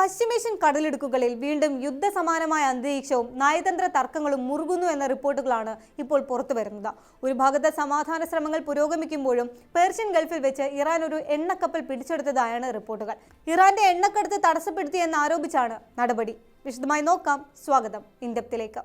പശ്ചിമേഷ്യൻ കടലിടുക്കുകളിൽ വീണ്ടും യുദ്ധസമാനമായ അന്തരീക്ഷവും നയതന്ത്ര തർക്കങ്ങളും മുറുകുന്നു എന്ന റിപ്പോർട്ടുകളാണ് ഇപ്പോൾ പുറത്തുവരുന്നത്. ഒരു ഭാഗത്ത് സമാധാന ശ്രമങ്ങൾ പുരോഗമിക്കുമ്പോഴും പേർഷ്യൻ ഗൾഫിൽ വെച്ച് ഇറാൻ ഒരു എണ്ണക്കപ്പൽ പിടിച്ചെടുത്തതായാണ് റിപ്പോർട്ടുകൾ. ഇറാന്റെ എണ്ണക്കടത്ത് തടസ്സപ്പെടുത്തിയെന്ന് ആരോപിച്ചാണ് നടപടി. വിശദമായി നോക്കാം. സ്വാഗതം ഇൻഡെപ്തിലേക്ക്.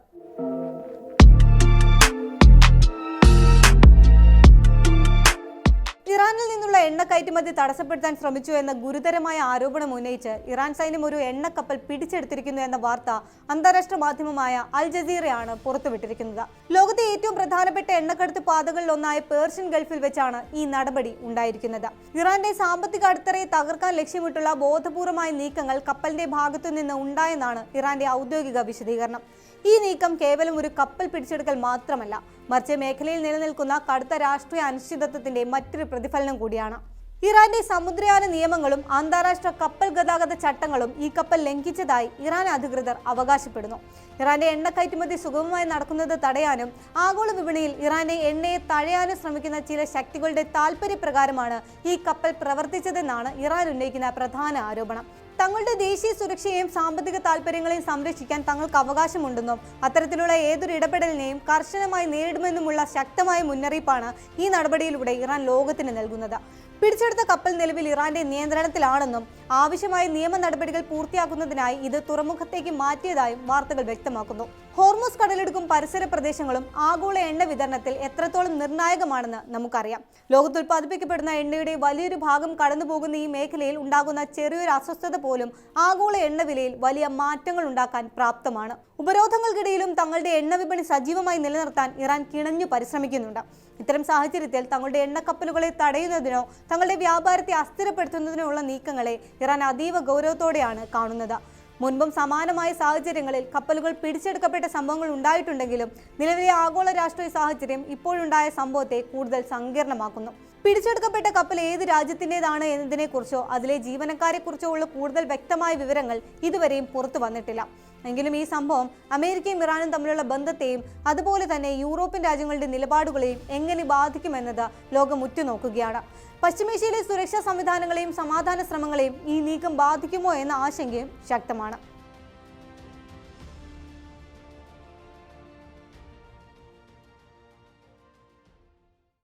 ഇറാനിൽ നിന്നുള്ള എണ്ണ കയറ്റുമതി തടസ്സപ്പെടുത്താൻ ശ്രമിച്ചു എന്ന ഗുരുതരമായ ആരോപണം ഉന്നയിച്ച് ഇറാൻ സൈന്യം ഒരു എണ്ണക്കപ്പൽ പിടിച്ചെടുത്തിരിക്കുന്നു എന്ന വാർത്ത അന്താരാഷ്ട്ര മാധ്യമമായ അൽ ജസീറയാണ് പുറത്തുവിട്ടിരിക്കുന്നത്. ലോകത്തെ ഏറ്റവും പ്രധാനപ്പെട്ട എണ്ണക്കടത്ത് പാതകളിൽ ഒന്നായ പേർഷ്യൻ ഗൾഫിൽ വെച്ചാണ് ഈ നടപടി ഉണ്ടായിരിക്കുന്നത്. ഇറാന്റെ സാമ്പത്തിക അടിത്തറയെ തകർക്കാൻ ലക്ഷ്യമിട്ടുള്ള ബോധപൂർവമായ നീക്കങ്ങൾ കപ്പലിന്റെ ഭാഗത്തു നിന്ന് ഉണ്ടായെന്നാണ് ഇറാന്റെ ഔദ്യോഗിക വിശദീകരണം. ഈ നീക്കം കേവലം ഒരു കപ്പൽ പിടിച്ചെടുക്കൽ മാത്രമല്ല, മറിച്ച് മേഖലയിൽ നിലനിൽക്കുന്ന കടുത്ത രാഷ്ട്രീയ അനിശ്ചിതത്വത്തിന്റെ മറ്റൊരു പ്രതിഫലനം കൂടിയാണ്. ഇറാന്റെ സമുദ്രയാന നിയമങ്ങളും അന്താരാഷ്ട്ര കപ്പൽ ഗതാഗത ചട്ടങ്ങളും ഈ കപ്പൽ ലംഘിച്ചതായി ഇറാൻ അധികൃതർ അവകാശപ്പെടുന്നു. ഇറാന്റെ എണ്ണ കയറ്റുമതി സുഗമമായി നടക്കുന്നത് തടയാനും ആഗോള വിപണിയിൽ ഇറാന്റെ എണ്ണയെ തഴയാനും ശ്രമിക്കുന്ന ചില ശക്തികളുടെ താൽപര്യപ്രകാരമാണ് ഈ കപ്പൽ പ്രവർത്തിച്ചതെന്നാണ് ഇറാൻ ഉന്നയിക്കുന്ന പ്രധാന ആരോപണം. തങ്ങളുടെ ദേശീയ സുരക്ഷയെയും സാമ്പത്തിക താൽപര്യങ്ങളെയും സംരക്ഷിക്കാൻ തങ്ങൾക്ക് അവകാശമുണ്ടെന്നും അത്തരത്തിലുള്ള ഏതൊരു ഇടപെടലിനെയും കർശനമായി നേരിടുമെന്നുമുള്ള ശക്തമായ മുന്നറിയിപ്പാണ് ഈ നടപടിയിലൂടെ ഇറാൻ ലോകത്തിന് നൽകുന്നത്. പിടിച്ചെടുത്ത കപ്പൽ നിലവിൽ ഇറാന്റെ നിയന്ത്രണത്തിലാണെന്നും ആവശ്യമായ നിയമ നടപടികൾ പൂർത്തിയാക്കുന്നതിനായി ഇത് തുറമുഖത്തേക്ക് മാറ്റിയതായും വാർത്തകൾ വ്യക്തമാക്കുന്നു. ഹോർമുസ് കടലിടുക്കും പരിസര പ്രദേശങ്ങളും ആഗോള എണ്ണ വിതരണത്തിൽ എത്രത്തോളം നിർണായകമാണെന്ന് നമുക്കറിയാം. ലോകത്ത് ഉൽപ്പാദിപ്പിക്കപ്പെടുന്ന എണ്ണയുടെ വലിയൊരു ഭാഗം കടന്നുപോകുന്ന ഈ മേഖലയിൽ ഉണ്ടാകുന്ന ചെറിയൊരു അസ്വസ്ഥത പോലും ആഗോള എണ്ണ വിലയിൽ വലിയ മാറ്റങ്ങൾ ഉണ്ടാക്കാൻ പ്രാപ്തമാണ്. ഉപരോധങ്ങൾക്കിടയിലും തങ്ങളുടെ എണ്ണ വിപണി സജീവമായി നിലനിർത്താൻ ഇറാൻ കിണഞ്ഞു പരിശ്രമിക്കുന്നുണ്ട്. ഇത്തരം സാഹചര്യത്തിൽ തങ്ങളുടെ എണ്ണക്കപ്പലുകളെ തടയുന്നതിനോ തങ്ങളുടെ വ്യാപാരത്തെ അസ്ഥിരപ്പെടുത്തുന്നതിനോ ഉള്ള നീക്കങ്ങളെ ഇറാൻ അതീവ ഗൗരവത്തോടെയാണ് കാണുന്നത്. മുൻപും സമാനമായ സാഹചര്യങ്ങളിൽ കപ്പലുകൾ പിടിച്ചെടുക്കപ്പെട്ട സംഭവങ്ങൾ ഉണ്ടായിട്ടുണ്ടെങ്കിലും നിലവിലെ ആഗോള രാഷ്ട്രീയ സാഹചര്യം ഇപ്പോഴുണ്ടായ സംഭവത്തെ കൂടുതൽ സങ്കീർണമാക്കുന്നു. പിടിച്ചെടുക്കപ്പെട്ട കപ്പൽ ഏത് രാജ്യത്തിൻ്റെതാണ് എന്നതിനെക്കുറിച്ചോ അതിലെ ജീവനക്കാരെക്കുറിച്ചോ ഉള്ള കൂടുതൽ വ്യക്തമായ വിവരങ്ങൾ ഇതുവരെയും പുറത്തു വന്നിട്ടില്ല. എങ്കിലും ഈ സംഭവം അമേരിക്കയും ഇറാനും തമ്മിലുള്ള ബന്ധത്തെയും അതുപോലെ തന്നെ യൂറോപ്യൻ രാജ്യങ്ങളുടെ നിലപാടുകളെയും എങ്ങനെ ബാധിക്കുമെന്നത് ലോകം ഉറ്റുനോക്കുകയാണ്. പശ്ചിമേഷ്യയിലെ സുരക്ഷാ സംവിധാനങ്ങളെയും സമാധാന ശ്രമങ്ങളെയും ഈ നീക്കം ബാധിക്കുമോ എന്ന ആശങ്കയും ശക്തമാണ്.